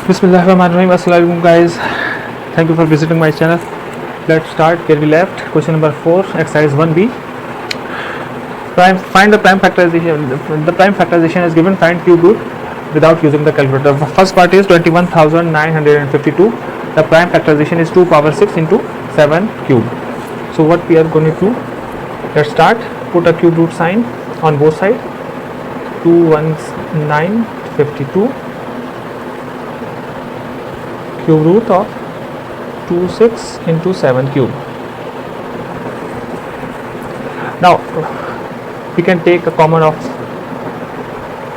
Bismillahirrahmanirrahim. Assalamualaikum guys. Thank you for visiting my channel. Let's start where we left. Question number 4, exercise 1b. Find the prime factorization. The prime factorization is given. Find cube root without using the calculator. The first part is 21,952. The prime factorization is 2 power 6 into 7 cube. So what we are going to do? Let's start. Put a cube root sign on both sides. 21952 cube root of 26 into 7 cube. Now we can take a common of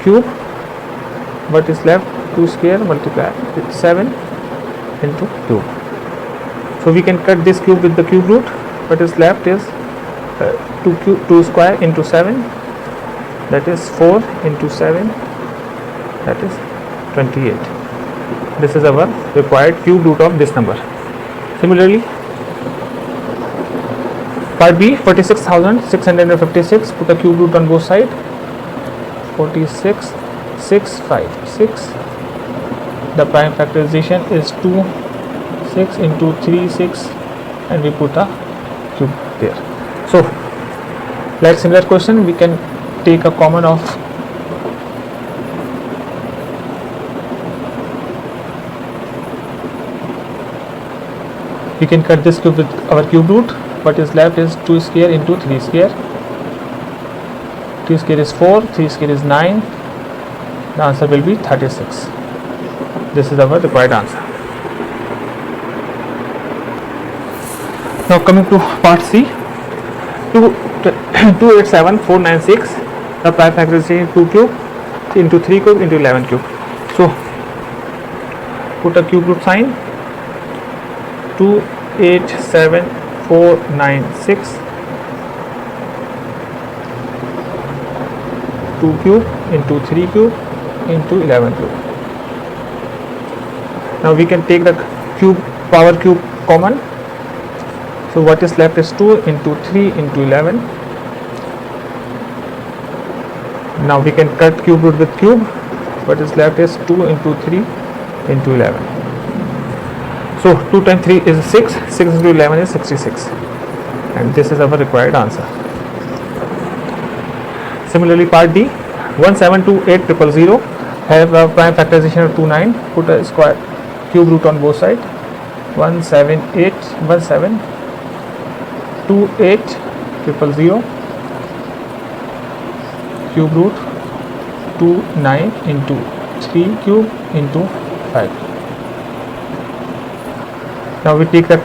cube. What is left? 2 square multiplied with 7 into cube. So we can cut this cube with the cube root. What is left is 2 square into 7, that is 4 into 7, that is 28. This is our required cube root of this number. Similarly, part B, 46,656. Put a cube root on both sides. 46,656. The prime factorization is 2, 6 into 3, 6, and we put a cube there. So, like similar question, we can take a common of we can cut this cube with our cube root. What is left is 2 square into 3 square. 2 square is 4, 3 square is 9. The answer will be 36. This is our required answer. Now coming to part C, 287496. The prime factorization 2 cube into 3 cube into 11 cube. So put a cube root sign. 287496 2 cube into 3 cube into 11 cube. Now we can take the power cube common. So what is left is 2 into 3 into 11. Now we can cut cube root with cube. What is left is 2 into 3 into 11. So 2 times 3 is 6, 6 into 11 is 66, and this is our required answer. Similarly, part D, 1728000 have a prime factorization of 29. Put a square cube root on both sides. 17800 cube root 29 into 3 cube into 5. Now we take the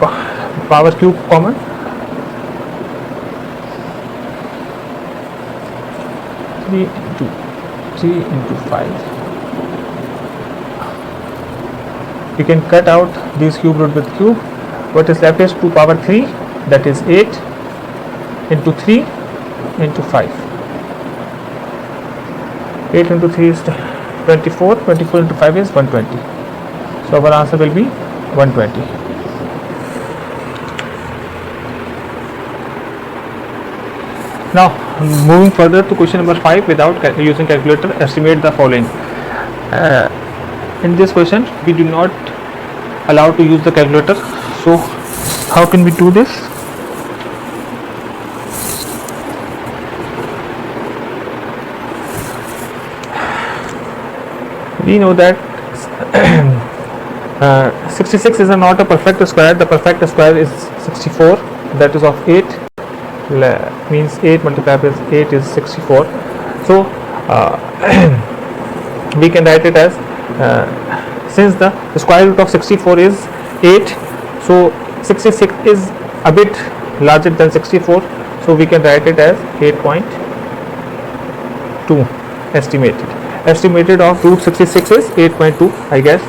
power cube common. 3 into 5. We can cut out this cube root with cube. What is left is 2 power 3, that is 8 into 3 into 5. 8 into 3 is 24. 24 into 5 is 120. So our answer will be 120. Now moving further to question number 5, without using calculator, estimate the following. In this question we do not allow to use the calculator. So how can we do this? We know that 66 is not a perfect square. The perfect square is 64, that is of 8. Means 8 multiplied with 8 is 64. So we can write it as since the square root of 64 is 8, so 66 is a bit larger than 64, so we can write it as 8.2 estimated of root 66 is 8.2, I guess,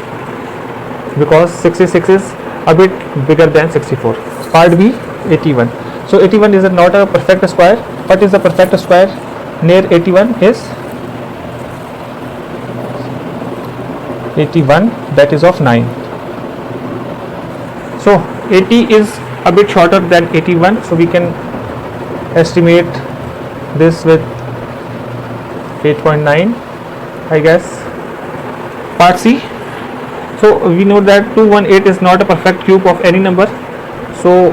because 66 is a bit bigger than 64. Part B, 81. So 81 is not a perfect square. What is the perfect square near 81 is 81, that is of 9. So 80 is a bit shorter than 81, so we can estimate this with 8.9, I guess. Part C, So we know that 218 is not a perfect cube of any number. So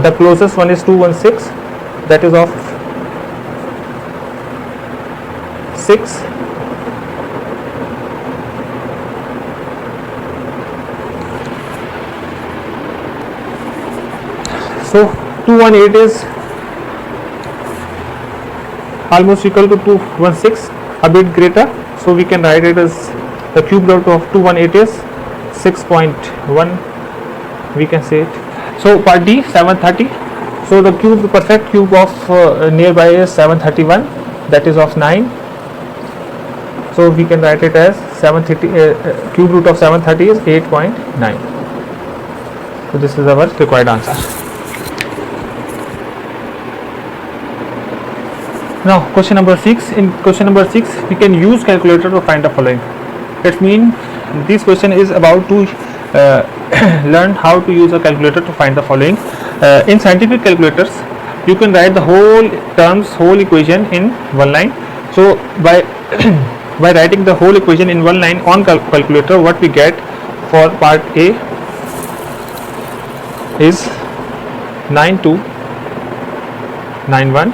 the closest one is 216, that is of 6. So 218 is almost equal to 216, a bit greater. So we can write it as the cube root of 218 is 6.1, we can say it. So part D, 730. So the perfect cube of nearby is 731, that is of 9. So we can write it as 730, cube root of 730 is 8.9. So this is our required answer. Now question number 6. In question number 6, we can use calculator to find the following. It means this question is about to learn how to use a calculator to find the following. In scientific calculators, you can write the whole terms, whole equation in one line. So by by writing the whole equation in one line on calculator, what we get for part A is 9291.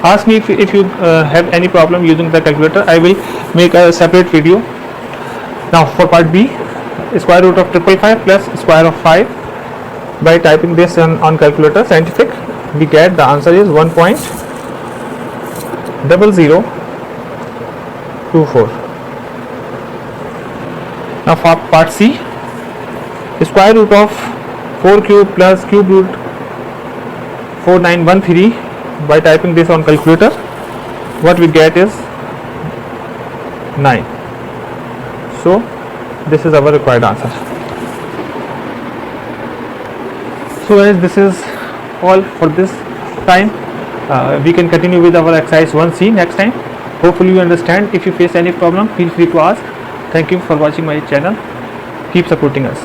Ask me if you have any problem using the calculator. I will make a separate video. Now for part B, square root of 555 plus square of 5. By typing this on calculator scientific, we get the answer is 1.0024. Now for part C, square root of 4 cube plus cube root 4913. By typing this on calculator, what we get is 9. So this is our required answer. So guys, this is all for this time. We can continue with our exercise 1C next time. Hopefully you understand. If you face any problem, feel free to ask. Thank you for watching my channel. Keep supporting us.